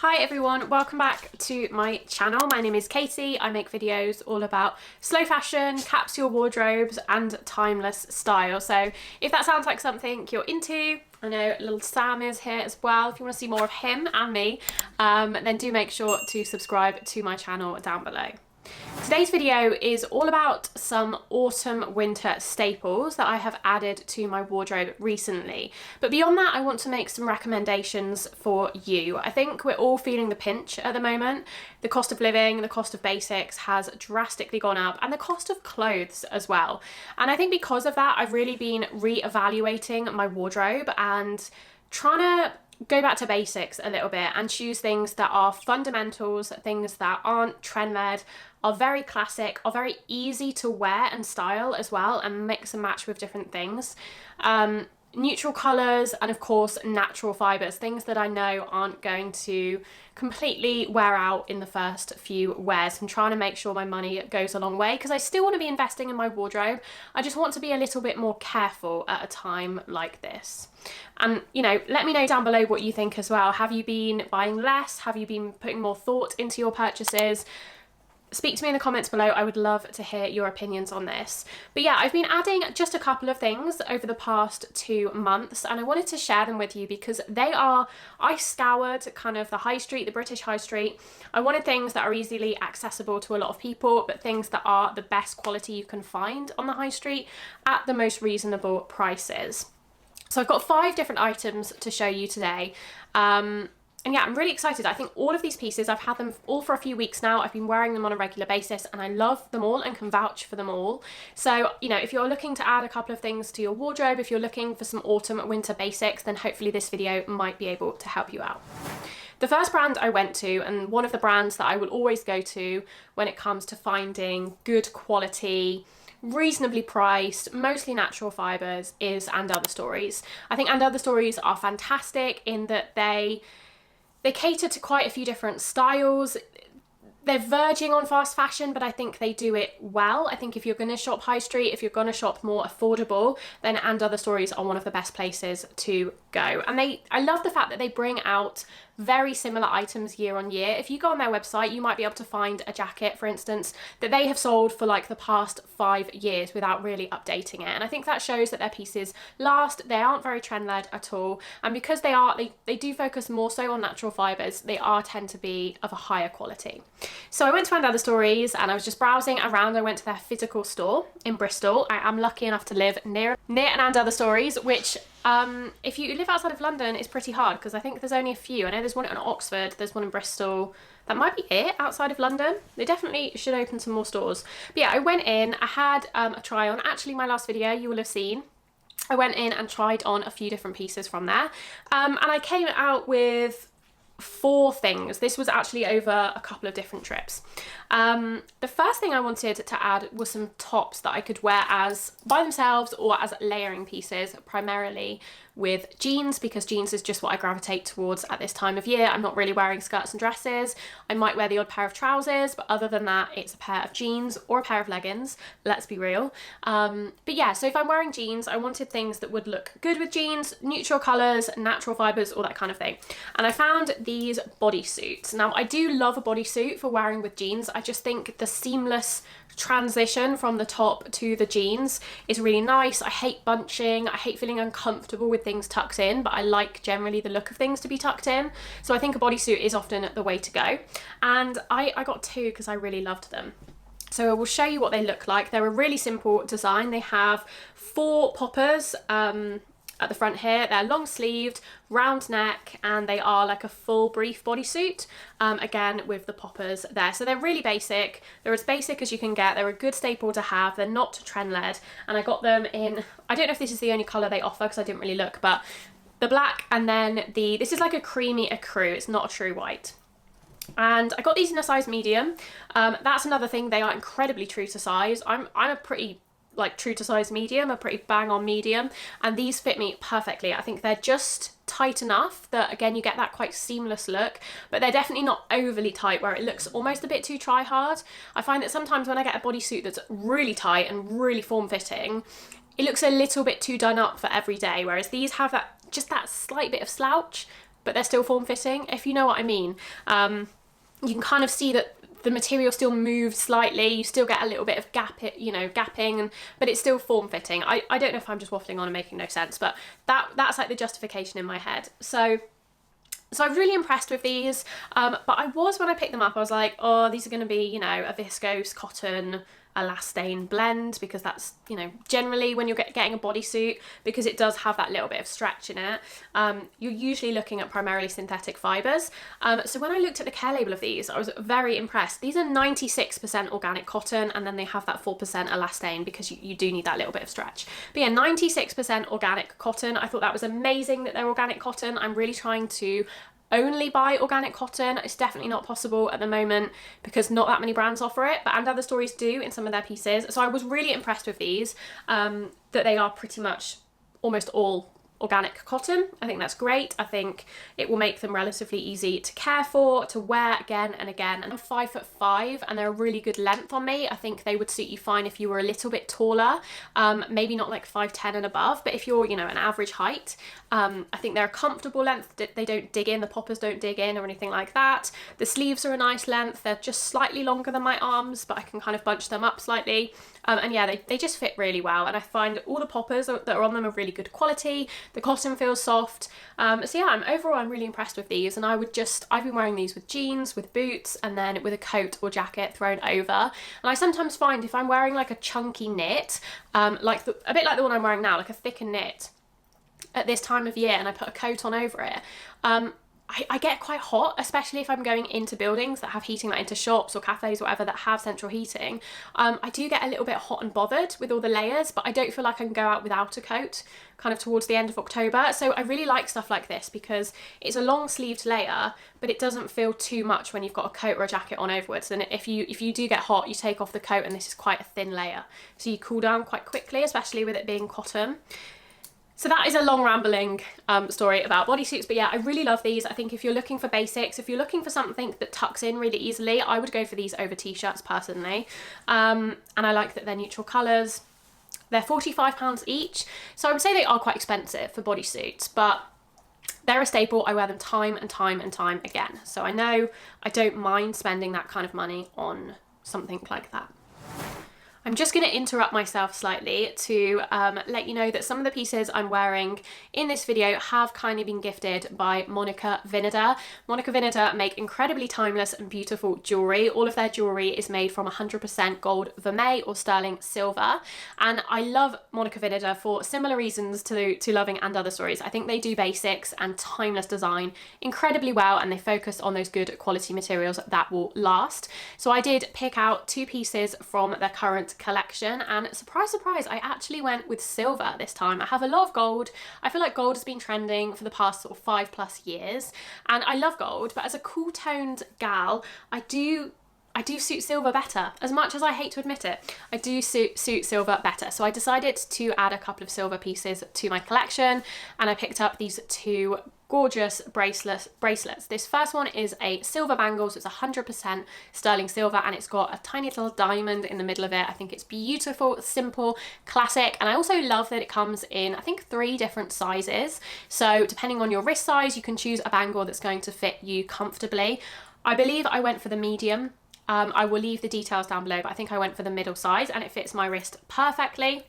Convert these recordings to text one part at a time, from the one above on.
Hi everyone, welcome back to my channel. My name is Katie. I make videos all about slow fashion, capsule wardrobes and timeless style. So if that sounds like something you're into, I know little Sam is here as well. If you want to see more of him and me, then do make sure to subscribe to my channel down below. Today's video is all about some autumn winter staples that I have added to my wardrobe recently. But beyond that, I want to make some recommendations for you. I think we're all feeling the pinch at the moment. The cost of living, the cost of basics has drastically gone up, and the cost of clothes as well. And I think because of that, I've really been re-evaluating my wardrobe and trying to go back to basics a little bit and choose things that are fundamentals, things that aren't trend-led, are very classic, are very easy to wear and style as well, and mix and match with different things. Neutral colours and of course natural fibres, things that I know aren't going to completely wear out in the first few wears. I'm trying to make sure my money goes a long way because I still want to be investing in my wardrobe. I just want to be a little bit more careful at a time like this. And you know, let me know down below what you think as well. Have you been buying less? Have you been putting more thought into your purchases? Speak to me in the comments below. I would love to hear your opinions on this. But yeah, I've been adding just a couple of things over the past 2 months, and I wanted to share them with you because I scoured kind of the high street, the British high street. I wanted things that are easily accessible to a lot of people, but things that are the best quality you can find on the high street at the most reasonable prices. So I've got 5 different items to show you today. And yeah, I'm really excited. I think all of these pieces, I've had them all for a few weeks now. I've been wearing them on a regular basis and I love them all and can vouch for them all. So, you know, if you're looking to add a couple of things to your wardrobe, if you're looking for some autumn winter basics, then hopefully this video might be able to help you out. The first brand I went to, and one of the brands that I will always go to when it comes to finding good quality, reasonably priced, mostly natural fibres, is And Other Stories. I think And Other Stories are fantastic in that they cater to quite a few different styles. They're verging on fast fashion, but I think they do it well. I think if you're going to shop high street, if you're going to shop more affordable, then And Other Stories are one of the best places to go. And I love the fact that they bring out very similar items year on year. If you go on their website, you might be able to find a jacket, for instance, that they have sold for like the past 5 years without really updating it. And I think that shows that their pieces last. They aren't very trend-led at all. And because they do focus more so on natural fibres, they tend to be of a higher quality. So I went to And Other Stories and I was just browsing around. I went to their physical store in Bristol. I am lucky enough to live near an And Other Stories, which if you live outside of London, it's pretty hard because I think there's only a few. I know there's one in Oxford, there's one in Bristol. That might be it outside of London. They definitely should open some more stores. But yeah, I went in, I had a try on. Actually, my last video you will have seen, I went in and tried on a few different pieces from there. And I came out with 4 things. This was actually over a couple of different trips. The first thing I wanted to add was some tops that I could wear as by themselves or as layering pieces, primarily with jeans, because jeans is just what I gravitate towards at this time of year. I'm not really wearing skirts and dresses. I might wear the odd pair of trousers, but other than that, it's a pair of jeans or a pair of leggings, let's be real. But yeah, so if I'm wearing jeans, I wanted things that would look good with jeans, neutral colours, natural fibres, all that kind of thing. And I found these bodysuits. Now, I do love a bodysuit for wearing with jeans. I just think the seamless transition from the top to the jeans is really nice. I hate bunching. I hate feeling uncomfortable with things tucked in, but I like generally the look of things to be tucked in. So I think a bodysuit is often the way to go. And I got 2 because I really loved them. So I will show you what they look like. They're a really simple design. They have 4 poppers at the front here. They're long sleeved, round neck, and they are like a full brief bodysuit, again with the poppers there. So they're really basic. They're as basic as you can get. They're a good staple to have. They're not trend-led, and I got them in, I don't know if this is the only colour they offer because I didn't really look, but the black, and then this is like a creamy ecru. It's not a true white. And I got these in a size medium. That's another thing. They are incredibly true to size. I'm a pretty like true to size medium, a pretty bang on medium, and these fit me perfectly. I think they're just tight enough that again you get that quite seamless look, but they're definitely not overly tight where it looks almost a bit too try hard. I find that sometimes when I get a bodysuit that's really tight and really form-fitting, it looks a little bit too done up for every day, whereas these have that just that slight bit of slouch, but but they're still form-fitting, if you know what I mean. You can kind of see that the material still moves slightly, you still get a little bit of gapping, but it's still form-fitting. I don't know if I'm just waffling on and making no sense, but that's like the justification in my head. So I'm really impressed with these, but when I picked them up, I was like, oh, these are going to be, you know, a viscose cotton elastane blend, because that's, you know, generally when you're getting a bodysuit, because it does have that little bit of stretch in it, you're usually looking at primarily synthetic fibres. So when I looked at the care label of these, I was very impressed. These are 96% organic cotton, and then they have that 4% elastane, because you do need that little bit of stretch. But yeah, 96% organic cotton. I thought that was amazing that they're organic cotton. I'm really trying to only buy organic cotton. It's definitely not possible at the moment because not that many brands offer it, but Other Stories do in some of their pieces. So I was really impressed with these, that they are pretty much almost all organic cotton. I think that's great. I think it will make them relatively easy to care for, to wear again and again. And I'm 5'5" and they're a really good length on me. I think they would suit you fine if you were a little bit taller, maybe not like 5'10" and above, but if you're, you know, an average height, I think they're a comfortable length. They don't dig in, the poppers don't dig in or anything like that. The sleeves are a nice length. They're just slightly longer than my arms, but I can kind of bunch them up slightly. And yeah, they just fit really well. And I find all the poppers that are on them are really good quality. The cotton feels soft. So yeah, overall I'm really impressed with these. And I've been wearing these with jeans, with boots, and then with a coat or jacket thrown over. And I sometimes find if I'm wearing like a chunky knit, a bit like the one I'm wearing now, like a thicker knit at this time of year, and I put a coat on over it, I get quite hot, especially if I'm going into buildings that have heating, like into shops or cafes or whatever that have central heating. I do get a little bit hot and bothered with all the layers, but I don't feel like I can go out without a coat kind of towards the end of October. So I really like stuff like this because it's a long sleeved layer, but it doesn't feel too much when you've got a coat or a jacket on overwards. And if you do get hot, you take off the coat and this is quite a thin layer. So you cool down quite quickly, especially with it being cotton. So that is a long rambling story about bodysuits, but yeah, I really love these. I think if you're looking for basics, if you're looking for something that tucks in really easily, I would go for these over t-shirts personally. And I like that they're neutral colours. They're £45 each, so I would say they are quite expensive for bodysuits, but they're a staple. I wear them time and time and time again. So I know I don't mind spending that kind of money on something like that. I'm just going to interrupt myself slightly to let you know that some of the pieces I'm wearing in this video have kindly been gifted by Monica Vinader. Monica Vinader make incredibly timeless and beautiful jewellery. All of their jewellery is made from 100% gold vermeil or sterling silver. And I love Monica Vinader for similar reasons to loving Other Stories. I think they do basics and timeless design incredibly well, and they focus on those good quality materials that will last. So I did pick out two pieces from their current collection, and surprise surprise, I actually went with silver this time. I have a lot of gold. I feel like gold has been trending for the past sort of 5+ years, and I love gold, but as a cool toned gal, I do suit silver better. As much as I hate to admit it, I do suit silver better. So I decided to add a couple of silver pieces to my collection, and I picked up these two gorgeous bracelets. This first one is a silver bangle, so it's 100% sterling silver, and it's got a tiny little diamond in the middle of it. I think it's beautiful, simple, classic, and I also love that it comes in, I think, 3 different sizes. So depending on your wrist size, you can choose a bangle that's going to fit you comfortably. I believe I went for the medium. I will leave the details down below, but I think I went for the middle size and it fits my wrist perfectly.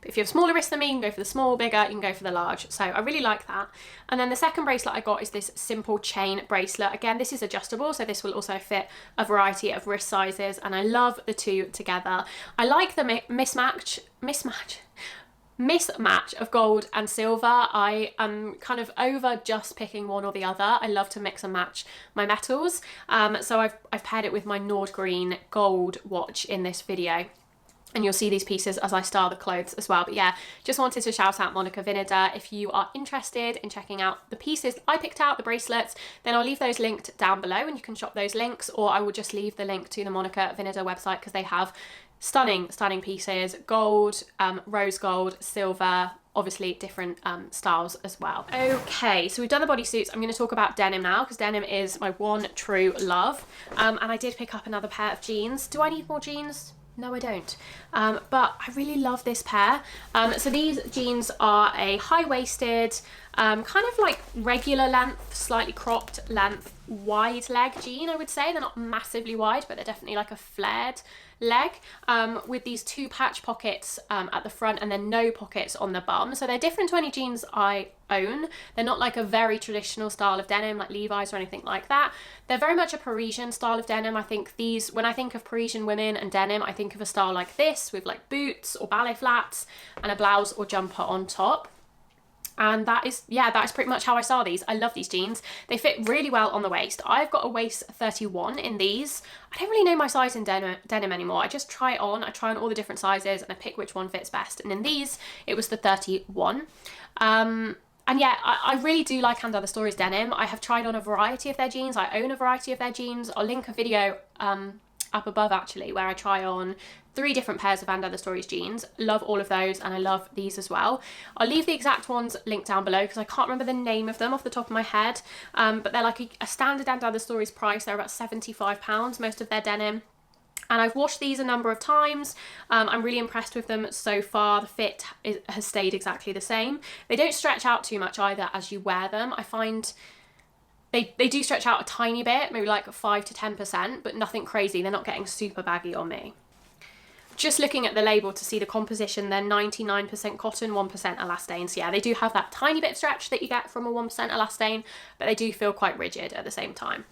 But if you have smaller wrists than me, you can go for the small, bigger, you can go for the large. So I really like that. And then the second bracelet I got is this simple chain bracelet. Again, this is adjustable, so this will also fit a variety of wrist sizes, and I love the two together. I like the mismatch of gold and silver. I am kind of over just picking one or the other. I love to mix and match my metals. So I've paired it with my Nord Green gold watch in this video. And you'll see these pieces as I style the clothes as well. But yeah, just wanted to shout out Monica Vinader. If you are interested in checking out the pieces I picked out, the bracelets, then I'll leave those linked down below and you can shop those links, or I will just leave the link to the Monica Vinader website because they have stunning pieces, gold, rose gold, silver, obviously different styles as well. Okay, so we've done the bodysuits. I'm going to talk about denim now because denim is my one true love. And I did pick up another pair of jeans. Do I need more jeans? No, I don't. But I really love this pair. So these jeans are a high-waisted kind of like regular length, slightly cropped length, wide leg jean, I would say. They're not massively wide, but they're definitely like a flared leg, with these 2 patch pockets at the front and then no pockets on the bum. So they're different to any jeans I own. They're not like a very traditional style of denim like Levi's or anything like that. They're very much a Parisian style of denim. I think these, when I think of Parisian women and denim, I think of a style like this with like boots or ballet flats and a blouse or jumper on top. And that is pretty much how I saw these. I love these jeans. They fit really well on the waist. I've got a waist 31 in these. I don't really know my size in denim anymore. I just try it on. I try on all the different sizes and I pick which one fits best. And in these, it was the 31. And yeah, I really do like Other Stories denim. I have tried on a variety of their jeans. I own a variety of their jeans. I'll link a video up above actually where I try on 3 different pairs of Other Stories jeans. Love all of those, and I love these as well. I'll leave the exact ones linked down below because I can't remember the name of them off the top of my head, but they're like a standard Other Stories price. They're about £75, most of their denim. And I've washed these a number of times. I'm really impressed with them so far. The fit has stayed exactly the same. They don't stretch out too much either as you wear them. I find they do stretch out a tiny bit, maybe like 5 to 10%, but nothing crazy. They're not getting super baggy on me. Just looking at the label to see the composition, they're 99% cotton, 1% elastane. So yeah, they do have that tiny bit of stretch that you get from a 1% elastane, but they do feel quite rigid at the same time.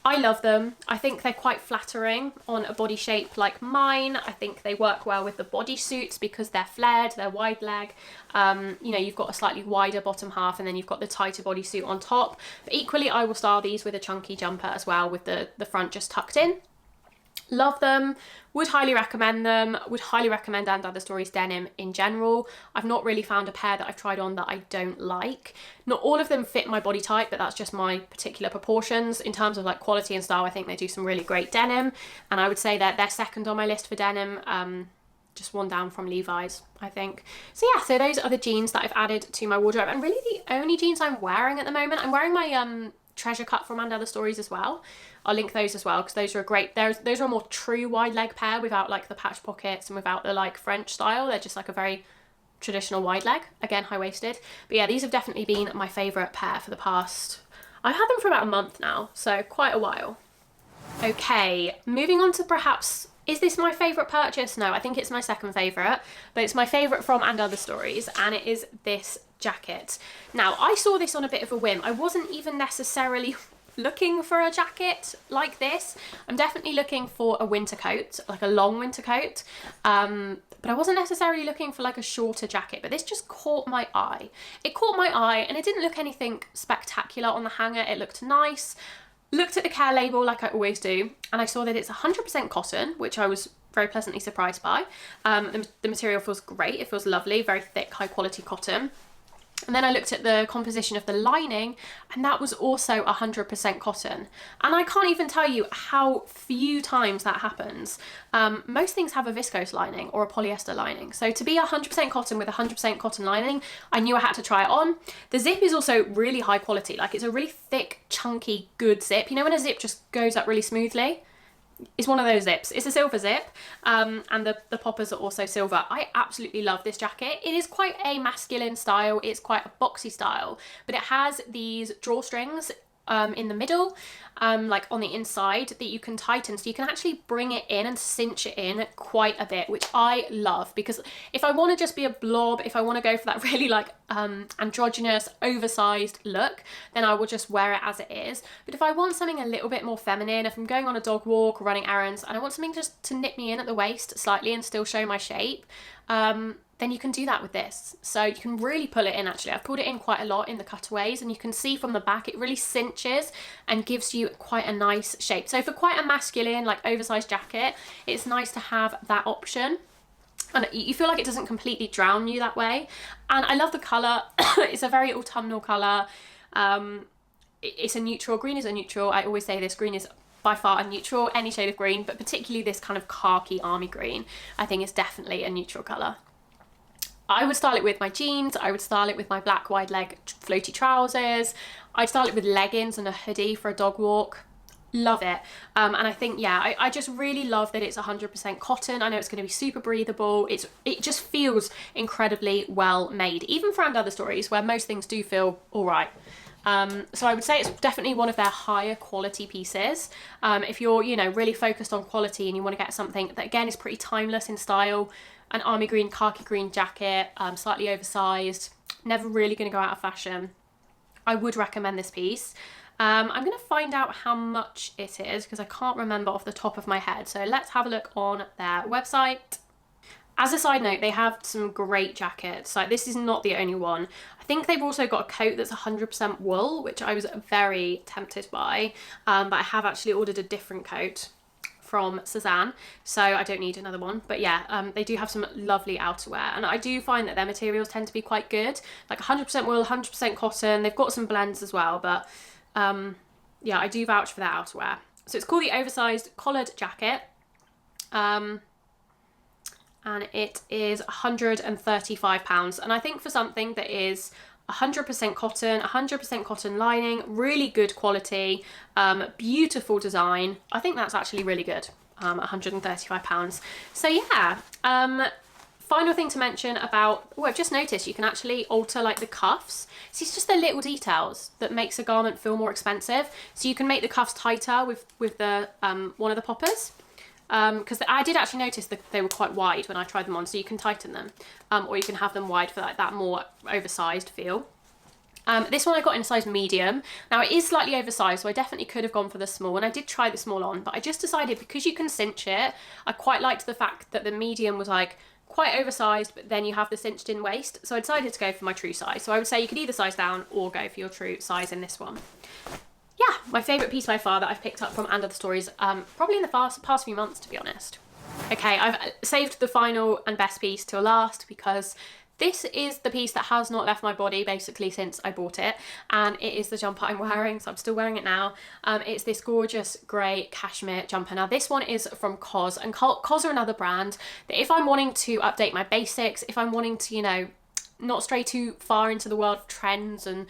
I love them. I think they're quite flattering on a body shape like mine. I think they work well with the bodysuits because they're flared, they're wide leg. You know, you've got a slightly wider bottom half and then you've got the tighter bodysuit on top. But equally, I will style these with a chunky jumper as well with the front just tucked in. Love them, would highly recommend them, would highly recommend Other Stories denim in general. I've not really found a pair that I've tried on that I don't like. Not all of them fit my body type, but that's just my particular proportions. In terms of like quality and style, I think they do some really great denim, and I would say that they're second on my list for denim, just one down from Levi's, I think. So yeah, so those are the jeans that I've added to my wardrobe, and really the only jeans I'm wearing at the moment. I'm wearing my treasure cut from Other Stories as well. I'll link those as well because those are a great, those are a more true wide leg pair without like the patch pockets and without the like French style. They're just like a very traditional wide leg, again high-waisted. But yeah, these have definitely been my favourite pair for the past, I've had them for about a month now, so quite a while. Okay, moving on to perhaps, is this my favourite purchase? No, I think it's my second favourite, but it's my favourite from Other Stories, and it is this jacket. Now, I saw this on a bit of a whim. I wasn't even necessarily looking for a jacket like this. I'm definitely looking for a winter coat, like a long winter coat, but I wasn't necessarily looking for like a shorter jacket, but this just caught my eye. It caught my eye and it didn't look anything spectacular on the hanger. It looked nice. Looked at the care label like I always do, and I saw that it's 100% cotton, which I was very pleasantly surprised by. The material feels great. It feels lovely, very thick, high quality cotton. And then I looked at the composition of the lining, and that was also 100% cotton. And I can't even tell you how few times that happens. Most things have a viscose lining or a polyester lining. So to be 100% cotton with 100% cotton lining, I knew I had to try it on. The zip is also really high quality. Like, it's a really thick, chunky, good zip. You know when a zip just goes up really smoothly? It's one of those zips. It's a silver zip, and the poppers are also silver. I absolutely love this jacket. It is quite a masculine style. It's quite a boxy style, but it has these drawstrings in the middle, like on the inside, that you can tighten, so you can actually bring it in and cinch it in quite a bit, which I love, because if I want to just be a blob, if I want to go for that really like androgynous oversized look, then I will just wear it as it is. But if I want something a little bit more feminine, if I'm going on a dog walk or running errands and I want something just to nip me in at the waist slightly and still show my shape, then you can do that with this. So you can really pull it in. Actually, I've pulled it in quite a lot in the cutaways, and you can see from the back it really cinches and gives you quite a nice shape. So for quite a masculine, like oversized jacket, it's nice to have that option, and you feel like it doesn't completely drown you that way. And I love the colour. It's a very autumnal colour. It's a neutral. Green is a neutral. I always say this, green is by far a neutral, any shade of green, but particularly this kind of khaki army green, I think is definitely a neutral colour. I would style it with my jeans, I would style it with my black wide leg floaty trousers, I'd style it with leggings and a hoodie for a dog walk. love it. And I think, yeah, I just really love that it's 100% cotton. I know it's going to be super breathable. It just feels incredibly well made, even for Other Stories, where most things do feel all right. So I would say it's definitely one of their higher quality pieces. If you're, you know, really focused on quality and you want to get something that again is pretty timeless in style, an army green, khaki green jacket, slightly oversized, never really going to go out of fashion, I would recommend this piece. I'm going to find out how much it is because I can't remember off the top of my head. So let's have a look on their website. As a side note, they have some great jackets. Like, this is not the only one. I think they've also got a coat that's 100% wool, which I was very tempted by. But I have actually ordered a different coat from Suzanne, so I don't need another one. But yeah, they do have some lovely outerwear, and I do find that their materials tend to be quite good. Like 100% wool, 100% cotton. They've got some blends as well, but yeah, I do vouch for their outerwear. So it's called the Oversized Collared Jacket. And it is £135. And I think for something that is 100% cotton, 100% cotton lining, really good quality, beautiful design, I think that's actually really good. £135. So yeah, final thing to mention about, oh, I've just noticed you can actually alter like the cuffs. So it's just the little details that makes a garment feel more expensive. So you can make the cuffs tighter with the one of the poppers. Because I did actually notice that they were quite wide when I tried them on, so you can tighten them, or you can have them wide for like that more oversized feel. This one I got in a size medium. Now it is slightly oversized, so I definitely could have gone for the small, and I did try the small on, but I just decided because you can cinch it, I quite liked the fact that the medium was like quite oversized, but then you have the cinched in waist, so I decided to go for my true size. So I would say you could either size down or go for your true size in this one. Yeah, my favourite piece by far that I've picked up from Other Stories, probably in the past few months, to be honest. Okay, I've saved the final and best piece till last because this is the piece that has not left my body basically since I bought it, and it is the jumper I'm wearing, so I'm still wearing it now. It's this gorgeous grey cashmere jumper. Now this one is from COS, and COS are another brand that if I'm wanting to update my basics, if I'm wanting to, you know, not stray too far into the world of trends and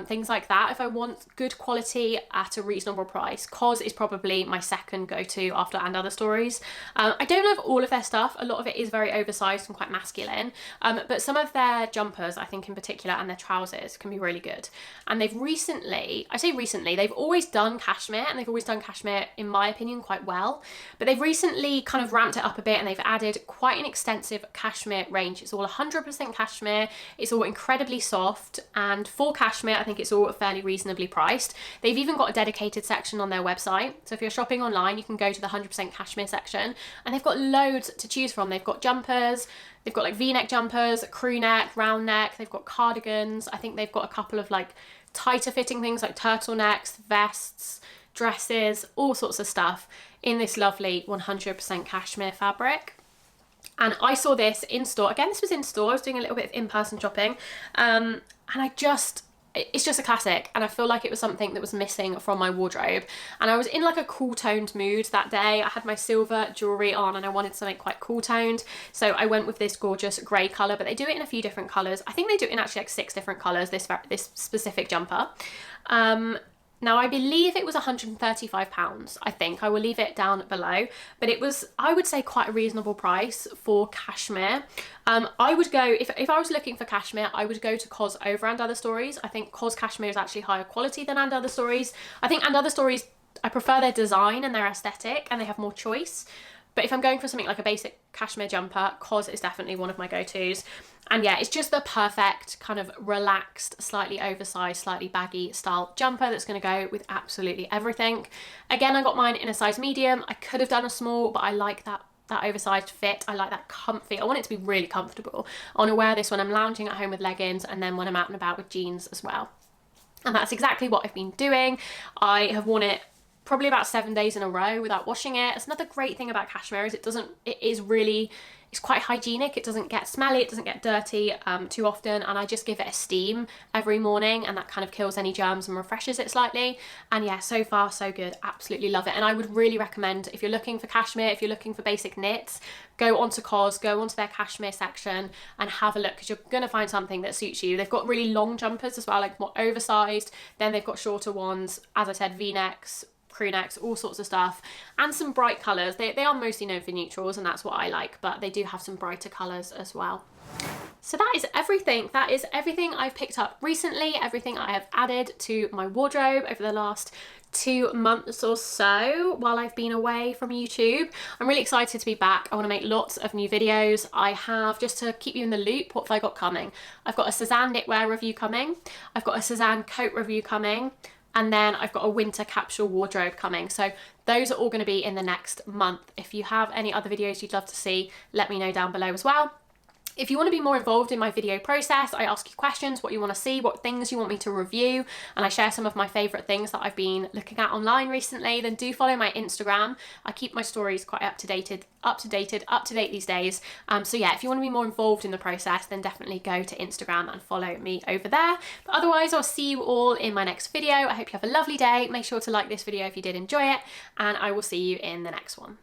things like that, if I want good quality at a reasonable price, COS is probably my second go-to after Other Stories. I don't love all of their stuff. A lot of it is very oversized and quite masculine, but some of their jumpers, I think in particular, and their trousers can be really good. And they've recently, I say recently, they've always done cashmere, and they've always done cashmere, in my opinion, quite well, but they've recently kind of ramped it up a bit, and they've added quite an extensive cashmere range. It's all 100% cashmere, it's all incredibly soft, and for cashmere, I think it's all fairly reasonably priced. They've even got a dedicated section on their website. So if you're shopping online, you can go to the 100% cashmere section, and they've got loads to choose from. They've got jumpers, they've got like V-neck jumpers, crew neck, round neck, they've got cardigans. I think they've got a couple of like tighter fitting things like turtlenecks, vests, dresses, all sorts of stuff in this lovely 100% cashmere fabric. And I saw this in store. Again, this was in store. I was doing a little bit of in-person shopping, and it's just a classic, and I feel like it was something that was missing from my wardrobe. And I was in like a cool toned mood that day. I had my silver jewellery on and I wanted something quite cool toned, so I went with this gorgeous grey colour, but they do it in a few different colours. I think they do it in actually like 6 different colours, this specific jumper. Now I believe it was £135, I think. I will leave it down below, but it was, I would say, quite a reasonable price for cashmere. I would go, if I was looking for cashmere, I would go to COS over Other Stories. I think COS cashmere is actually higher quality than Other Stories. I think Other Stories, I prefer their design and their aesthetic, and they have more choice. But if I'm going for something like a basic cashmere jumper, COS is definitely one of my go-tos. And yeah, it's just the perfect kind of relaxed, slightly oversized, slightly baggy style jumper that's going to go with absolutely everything. Again, I got mine in a size medium. I could have done a small, but I like that oversized fit. I like that comfy. I want it to be really comfortable. I want to wear this when I'm lounging at home with leggings, and then when I'm out and about with jeans as well. And that's exactly what I've been doing. I have worn it probably about 7 days in a row without washing it. It's another great thing about cashmere is it's quite hygienic. It doesn't get smelly, it doesn't get dirty too often, and I just give it a steam every morning, and that kind of kills any germs and refreshes it slightly. And yeah, so far so good. Absolutely love it. And I would really recommend, if you're looking for cashmere, if you're looking for basic knits, go onto COS, go onto their cashmere section and have a look, because you're going to find something that suits you. They've got really long jumpers as well, like more oversized. Then they've got shorter ones, as I said, V-necks, crew necks, all sorts of stuff, and some bright colours. They are mostly known for neutrals, and that's what I like, but they do have some brighter colours as well. So that is everything. That is everything I've picked up recently, everything I have added to my wardrobe over the last 2 months or so while I've been away from YouTube. I'm really excited to be back. I want to make lots of new videos. I have, just to keep you in the loop, what have I got coming? I've got a Sézane knitwear review coming. I've got a Sézane coat review coming. And then I've got a winter capsule wardrobe coming. So those are all going to be in the next month. If you have any other videos you'd love to see, let me know down below as well. If you want to be more involved in my video process, I ask you questions, what you want to see, what things you want me to review, and I share some of my favourite things that I've been looking at online recently, then do follow my Instagram. I keep my stories quite up to date these days. So yeah, if you want to be more involved in the process, then definitely go to Instagram and follow me over there. But otherwise, I'll see you all in my next video. I hope you have a lovely day. Make sure to like this video if you did enjoy it, and I will see you in the next one.